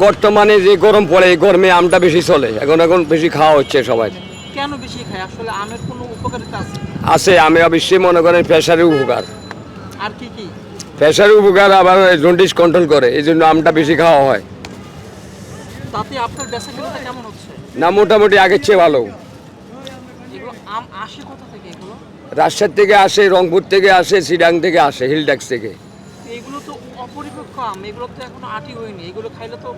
বর্তমানে যে গরম পড়ে এই গরমে আমটা বেশি চলে, এখন বেশি খাওয়া হচ্ছে সবাই। কেন বেশি খায় আসলে? আমের কোনো উপকারিতা আছে? আছে, আমি অবশ্যই মনে করেন প্রেশারের উপকার, আর কি কি? প্রেশারের উপকার আবার জন্ডিস কন্ট্রোল করে, এই জন্য আমটা বেশি খাওয়া হয়। তাতে আপনার বেচাকেনাটা কেমন হচ্ছে? না, মোটামুটি আগের চেয়ে ভালো। এগুলো আম আসে কোথা থেকে এগুলো? রাজশাহী থেকে আসে, রংপুর থেকে আসে, সিডাং থেকে আসে, হিলড্যাক্স থেকে। এগুলো তো অপরিপক্ক আম, এগুলো তো এখনো আটি হয়নি, এগুলো খাইলে তো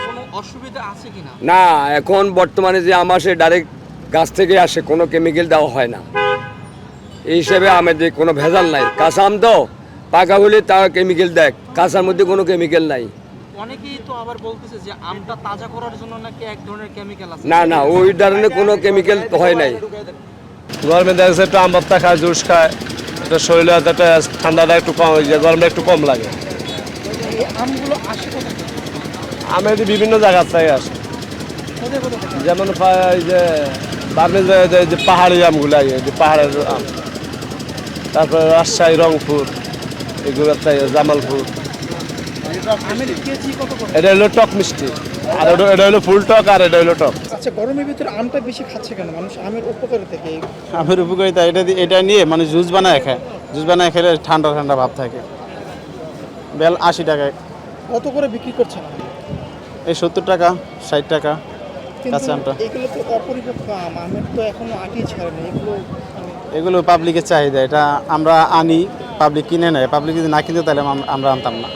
কোনো অসুবিধা আছে কিনা? না, এখন বর্তমানে যে আম আসে ডাইরেক্ট গাছ থেকে আসে, কোনো কেমিক্যাল দেওয়া হয় না। এই হিসেবে আমাদের কোনো ভেজাল নাই। কাঁচা আম তো পাকা হলে তার কেমিক্যাল দেয়, কাঁচার মধ্যে কোনো কেমিক্যাল নাই। অনেকেই তো আবার বলতেছে যে আমটা তাজা করার জন্য নাকি এক ধরনের কেমিক্যাল আছে। না না, ওই ধরনের কোনো কেমিক্যাল হয় নাই। গরমে দেখা যাচ্ছে একটু আম ভর্তা খায়, জুস খায়, এটা শরীরে একটা ঠান্ডাটা একটু কম হয়ে যায়, গরমটা একটু কম লাগে। এই আমগুলো আসে কোথা থেকে? আমি এটি বিভিন্ন জায়গার থেকে আসে, কোথায় কোথায় থেকে? যেমন এই যে বার্মিজ যে পাহাড়ি আমগুলো এই যে পাহাড়ের আম, তারপরে রাজশাহী, রংপুর, এগুলোর থেকে জামালপুর। আমের কেজি কত করে? এটা হলো টক মিষ্টি, আর এটা হলো ফুল টক, আর এটা হলো টক। আচ্ছা, গরমের ভিতরে আমটা বেশি খাচ্ছে কেন মানুষ? আমের উপকারিতা থেকে আমের উপকারিতা এটা নিয়ে মানে জুস বানায় খায়, জুস বানায় খেলে ঠান্ডা ঠান্ডা ভাব থাকে। বেল 80 টাকায়, কত করে বিক্রি করছেন? এই 70 টাকা, 60 টাকা কিন্তু কাঁচা আমটা। এগুলো তো অপরিপক্ক আম, আমের তো এখনো আটি ছাড়েনি, এগুলো এগুলো পাবলিকের চাহিদা, এটা আমরা আনি, পাবলিক কিনে নেয়। পাবলিক যদি না কিনতে তাহলে আমরা আনতাম না,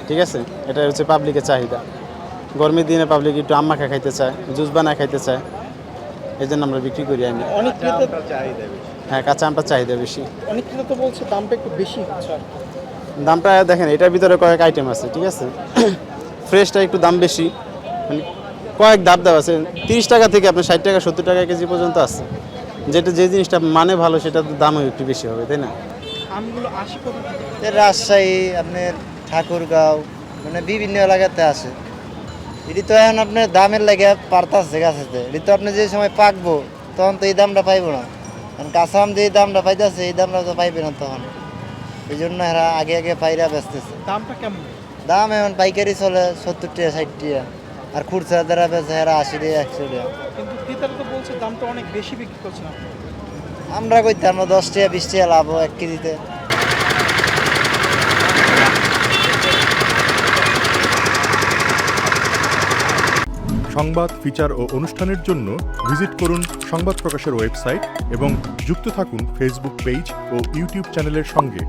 ঠিক আছে? এটা হচ্ছে পাবলিকের চাহিদা। গরমের দিনে পাবলিক একটু আম মাখা খাইতে চায়, জুস বানায় খাইতে চায়, এই জন্য আমরা বিক্রি করি আনি। অনেক ক্রেতা, হ্যাঁ, কাঁচা আমটা চাহিদা বেশি। অনেক ক্রেতা তো বলছে দামটা একটু বেশি হচ্ছে আর কি। দামটা দেখেন, এটার ভিতরে কয়েক আইটেম আছে, ঠিক আছে? ফ্রেশটা একটু দাম বেশি, মানে কয়েক ধাপ দেওয়া আছে। 30 টাকা থেকে আপনার 60 টাকা, 70 টাকা কেজি পর্যন্ত আছে। যে জিনিসটা মানে ভালো, সেটার দামও একটু বেশি হবে, তাই না? আমগুলো আসে কোথা থেকে? রাজশাহী, আপনার ঠাকুরগাঁও, মানে বিভিন্ন এলাকাতে আসে। এটি তো এখন আপনার দামের লাগে পারতাছে গাছেতে, এটি তো আপনি যে সময় পাকবো তখন তো এই দামটা পাইবো না। কারণ কাঁচা আম যে দামটা পাইতেছে এই দামটা তো পাইবে না তখন, এই জন্য এরা আগে আগে পাইরা বেচতেছে। দামটা কেমন? দাম এখন পাইকারি চলে 70 টাকা, 60 টাকা, আর খুচরা যারা বেচে এরা 80 টাকা, 100 টাকা। কিন্তু ক্রেতারা তো বলছে দামটা অনেক বেশি বিক্রি করছেন আপনি। আমরা কইতে আমরা 10 টাকা 20 টাকা লাভ 1 কেজিতে। সংবাদ, ফিচার ও অনুষ্ঠানের জন্য ভিজিট করুন সংবাদ প্রকাশের ওয়েবসাইট এবং যুক্ত থাকুন ফেসবুক পেজ ও ইউটিউব চ্যানেলের সঙ্গে।